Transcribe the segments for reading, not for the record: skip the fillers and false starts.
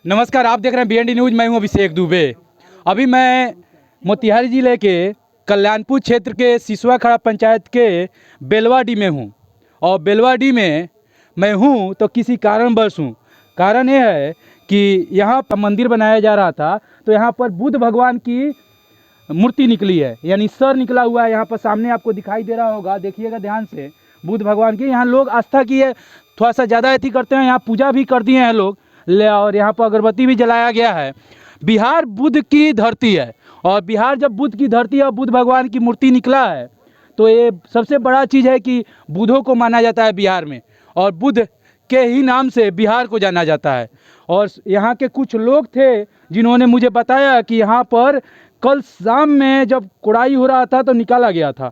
नमस्कार, आप देख रहे हैं BND न्यूज़। मैं हूं अभिषेक दुबे। अभी मैं मोतिहारी जिले के कल्याणपुर क्षेत्र के सिसवा खड़ा पंचायत के बेलवाडी में हूं और बेलवाडी में मैं हूं तो किसी कारणवश हूं। कारण यह है कि यहाँ पर मंदिर बनाया जा रहा था, तो यहाँ पर बुद्ध भगवान की मूर्ति निकली है, यानी सर निकला हुआ है। यहाँ पर सामने आपको दिखाई दे रहा होगा, देखिएगा ध्यान से। बुद्ध भगवान की यहाँ लोग आस्था की है, थोड़ा सा ज़्यादा अथी करते हैं, यहाँ पूजा भी कर दिए हैं लोग और यहाँ पर अगरबत्ती भी जलाया गया है। बिहार बुद्ध की धरती है और बिहार जब बुद्ध की धरती है और बुद्ध भगवान की मूर्ति निकला है तो ये सबसे बड़ा चीज़ है कि बुद्धों को माना जाता है बिहार में, और बुद्ध के ही नाम से बिहार को जाना जाता है। और यहाँ के कुछ लोग थे जिन्होंने मुझे बताया कि यहाँ पर कल शाम में जब कुड़ाई हो रहा था तो निकाला गया था।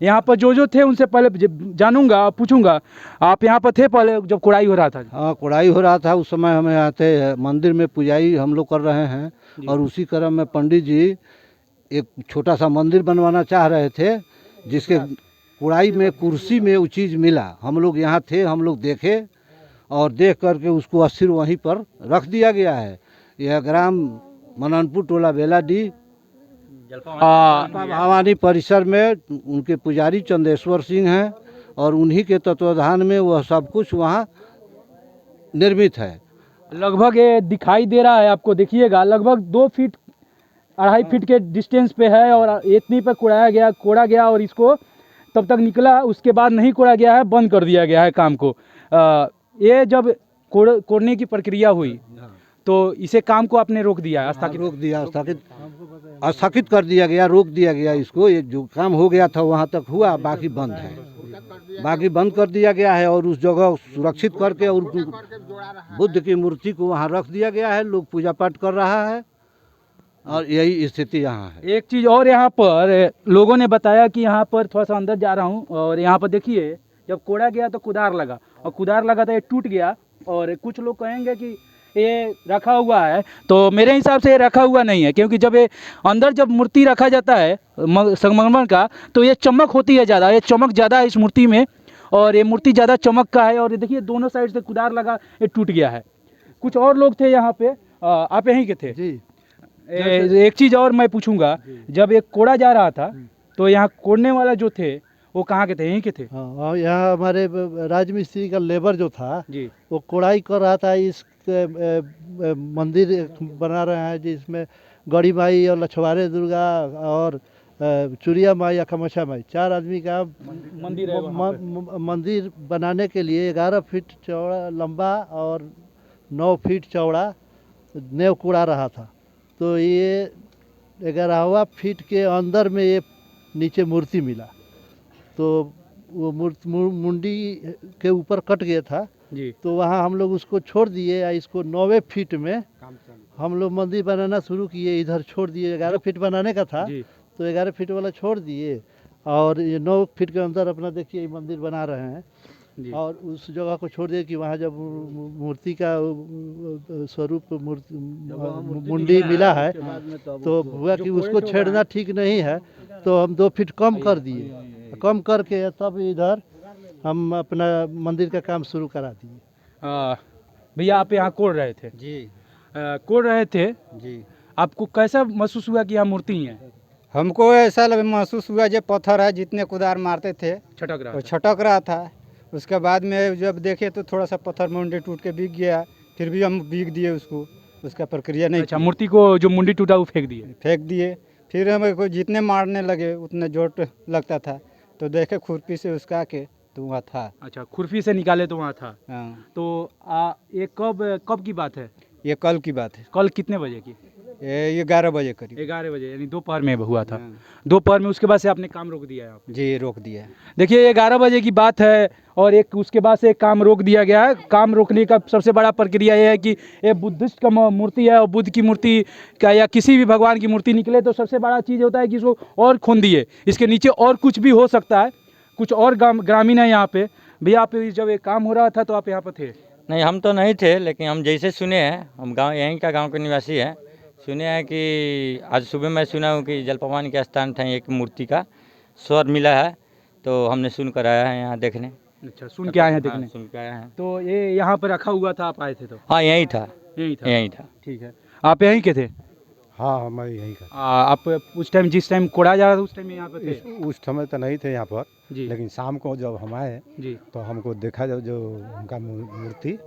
यहाँ पर जो थे उनसे पहले जानूंगा, पूछूंगा, आप यहाँ पर थे पहले जब कुड़ाई हो रहा था? हाँ, कुड़ाई हो रहा था उस समय हम यहाँ थे। मंदिर में पुजाई हम लोग कर रहे हैं और उसी क्रम में पंडित जी एक छोटा सा मंदिर बनवाना चाह रहे थे, जिसके कुड़ाई में कुर्सी में वो चीज़ मिला। हम लोग यहाँ थे, हम लोग देखे और देख करके उसको अस्थिर वहीं पर रख दिया गया है। यह ग्राम मननपुर टोला बेलाडी भवानी परिसर में उनके पुजारी चंदेश्वर सिंह हैं और उन्हीं के तत्वाधान में वह सब कुछ वहाँ निर्मित है। लगभग ये दिखाई दे रहा है आपको, देखिएगा, लगभग 2 फीट 2.5 फीट के डिस्टेंस पे है और इतनी पे कोड़ा गया और इसको तब तक निकला, उसके बाद नहीं कोड़ा गया है, बंद कर दिया गया है काम को। ये जब कोड़ने की प्रक्रिया हुई तो इसे काम को आपने रोक दिया, स्थगित कर दिया गया, रोक दिया गया इसको। ये जो काम हो गया था वहाँ तक हुआ, बाकी बंद है, बाकी बंद कर दिया गया है और उस जगह सुरक्षित करके और बुद्ध की मूर्ति को वहाँ रख दिया गया है। लोग पूजा पाठ कर रहा है और यही स्थिति यहाँ है। एक चीज़ और, यहाँ पर लोगों ने बताया कि यहाँ पर थोड़ा सा अंदर जा रहा हूँ और यहाँ पर देखिए, जब कोड़ा गया तो कुदार लगा और कुदार लगा तो ये टूट गया। और कुछ लोग कहेंगे कि ये रखा हुआ है, तो मेरे हिसाब से ये रखा हुआ नहीं है, क्योंकि जब ये अंदर जब मूर्ति रखा जाता है संगमरमर का तो ये चमक होती है ज़्यादा, ये चमक ज़्यादा है इस मूर्ति में और ये मूर्ति ज़्यादा चमक का है। और ये देखिए दोनों साइड से कुदार लगा, ये टूट गया है। कुछ और लोग थे यहाँ पे, आप यहीं के थे जी। एक चीज़ और मैं पूछूंगा, जब एक कोड़ा जा रहा था तो यहाँ कोड़ने वाला जो थे वो कहाँ के थे? यहीं के थे? हाँ, यहाँ हमारे राजमिस्त्री का लेबर जो था जी, वो कोड़ाई कर रहा था। इस मंदिर बना रहे हैं जिसमें गौरी माई और लछवारे दुर्गा और चुरिया माई या खमोशा माई 4 आदमी का मंदिर है। मंदिर बनाने के लिए 11 फीट चौड़ा लंबा और 9 फीट चौड़ा नेव कोड़ा रहा था। तो ये 11वां फीट के अंदर में ये नीचे मूर्ति मिला, तो वो मुंडी के ऊपर कट गया था जी। तो वहाँ हम लोग उसको छोड़ दिए या इसको 9वें फीट में हम लोग मंदिर बनाना शुरू किए। इधर छोड़ दिए, 11 फीट बनाने का था तो 11 फीट वाला छोड़ दिए और ये 9 फीट के अंदर अपना देखिए ये मंदिर बना रहे हैं। और उस जगह को छोड़ दिए कि वहाँ जब मूर्ति का स्वरूप मुंडी मिला है तो हुआ कि उसको छेड़ना ठीक नहीं है, तो हम 2 फीट कम कर दिए। कम करके तब इधर हम अपना मंदिर का काम शुरू करा दिए। भैया आप यहाँ कोड़ रहे थे? जी। कोड़ रहे थे जी। आपको कैसा महसूस हुआ कि यहाँ मूर्ति है? हमको ऐसा महसूस हुआ जो पत्थर है, जितने कुदार मारते थे छटक रहा था। उसके बाद में जब देखे तो थोड़ा सा पत्थर मुंडी टूट के बिक गया, फिर भी हम बिक दिए उसको, उसका प्रक्रिया नहीं। अच्छा, मूर्ति को जो मुंडी टूटा वो फेंक दिए? फिर हमें को जितने मारने लगे उतने चोट लगता था, तो देखे खुरपी से उसका के तो वहाँ था। अच्छा, खुरपी से निकाले तो वहाँ था। हाँ। तो ये कब की बात है? ये कल की बात है। कल कितने बजे की? ये 11 बजे करीब। 11 बजे, यानी दोपहर में हुआ था। दोपहर में, उसके बाद से आपने काम रोक दिया है? जी, रोक दिया। देखिए, ये 11 बजे की बात है और एक उसके बाद से काम रोक दिया गया है। काम रोकने का सबसे बड़ा प्रक्रिया ये है कि ये बुद्धिस्ट का मूर्ति है और बुद्ध की मूर्ति का या किसी भी भगवान की मूर्ति निकले तो सबसे बड़ा चीज़ होता है कि इसको और खून दिए, इसके नीचे और कुछ भी हो सकता है। कुछ और ग्रामीण है यहाँ पे। भैया आप जब ये काम हो रहा था तो आप यहाँ पर थे? नहीं, हम तो नहीं थे, लेकिन हम जैसे सुने हैं, हम यहीं का गांव के निवासी हैं, सुने हैं कि आज सुबह मैं सुना हूँ कि जलपवान के स्थान था एक मूर्ति का स्वर मिला है, तो हमने सुन कर आया है यहाँ देखने। अच्छा, सुन के आए हैं देखने? सुन के आए हैं। तो ये यहाँ पर रखा हुआ था, आप आए थे तो? हाँ, यही था। यही था। यहीं था। ठीक है, आप यहीं के थे? हाँ मैं यहीं का आप उस टाइम जिस टाइम कोड़ा जा रहा था उस टाइम यहाँ पे थे? उस समय तो नहीं थे यहाँ पर, जी लेकिन शाम को जब हम आए जी। तो हमको देखा जो उनका मूर्ति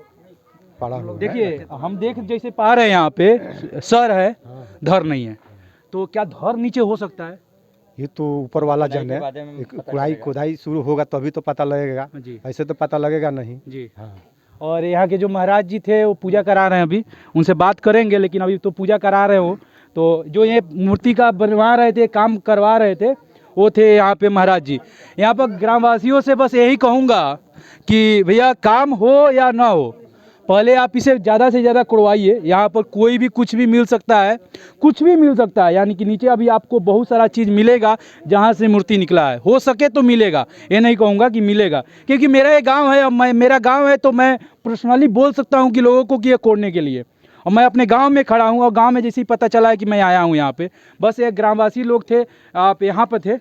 पड़ा हुआ है। देखिए हम देख जैसे पा रहे हैं यहाँ पे सर है, धर नहीं है, तो क्या धर नीचे हो सकता है? ये तो ऊपर वाला खुदाई जन के है, बाद में एक पता खुदाई चलेगा। खुदाई शुरू होगा तभी तो पता लगेगा, जी ऐसे तो पता लगेगा नहीं। जी। हाँ और यहाँ के जो महाराज जी थे वो पूजा करा रहे हैं, अभी उनसे बात करेंगे, लेकिन अभी तो पूजा करा रहे हो। तो जो ये मूर्ति का बनवा रहे थे, काम करवा रहे थे, वो थे यहाँ पे महाराज जी। यहाँ पर ग्रामवासियों से बस यही कहूँगा कि भैया काम हो या ना हो, पहले आप इसे ज़्यादा से ज़्यादा करवाइए। यहाँ पर कोई भी कुछ भी मिल सकता है, कुछ भी मिल सकता है, यानी कि नीचे अभी आपको बहुत सारा चीज़ मिलेगा जहाँ से मूर्ति निकला है, हो सके तो मिलेगा, ये नहीं कहूँगा कि मिलेगा, क्योंकि मेरा ये गांव है, और मेरा गांव है तो मैं पर्सनली बोल सकता हूँ कि लोगों को कि ये कोड़ने के लिए, और मैं अपने गांव में खड़ा हूँ, और गांव में जैसे ही पता चला है कि मैं आया हूँ यहाँ पे, बस एक ग्रामवासी लोग थे, आप यहाँ पर थे उस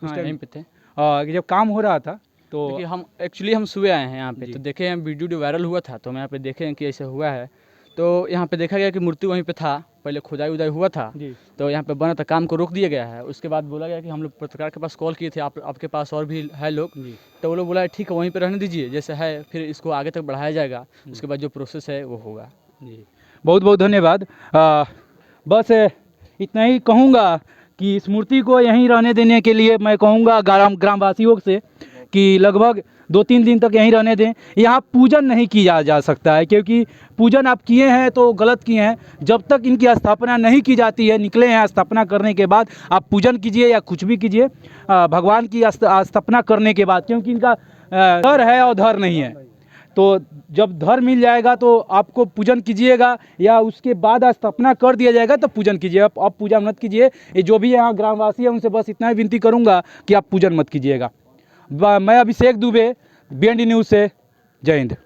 हाँ, टाइम यहीं पे थे। जब काम हो रहा था तो देखिए हम एक्चुअली हम सुबह आए हैं यहाँ पे, तो देखे हैं वीडियो वायरल हुआ था, तो हम यहाँ पे देखे हैं कि ऐसे हुआ है। तो यहाँ पे देखा गया कि मूर्ति वहीं पे था, पहले खुदाई उदाई हुआ था, जी तो यहाँ पे बना था, काम को रोक दिया गया है। उसके बाद बोला गया कि हम लोग पत्रकार के पास कॉल किए थे, आपके पास और भी है लोग, तो वो लोग बोला ठीक है वहीं पे रहने दीजिए, जैसे है फिर इसको आगे तक बढ़ाया जाएगा, उसके बाद जो प्रोसेस है वो होगा। जी, बहुत बहुत धन्यवाद। बस इतना ही कहूँगा कि इस मूर्ति को यहीं रहने देने के लिए मैं कहूँगा ग्रामवासियों से कि लगभग 2-3 दिन तक यहीं रहने दें। यहाँ पूजन नहीं किया जा सकता है, क्योंकि पूजन आप किए हैं तो गलत किए हैं। जब तक इनकी स्थापना नहीं की जाती है, निकले हैं, स्थापना करने के बाद आप पूजन कीजिए या कुछ भी कीजिए, भगवान की स्थापना करने के बाद, क्योंकि इनका धर है और धर नहीं है। तो जब धर मिल जाएगा तो आपको पूजन कीजिएगा, या उसके बाद स्थापना कर दिया जाएगा तो पूजन कीजिए। आप पूजा मत कीजिए। ये जो भी यहाँ ग्रामवासी है उनसे बस इतना ही विनती करूँगा कि आप पूजन मत कीजिएगा। मैं अभिषेक दुबे, BND न्यूज़ से, जय हिंद।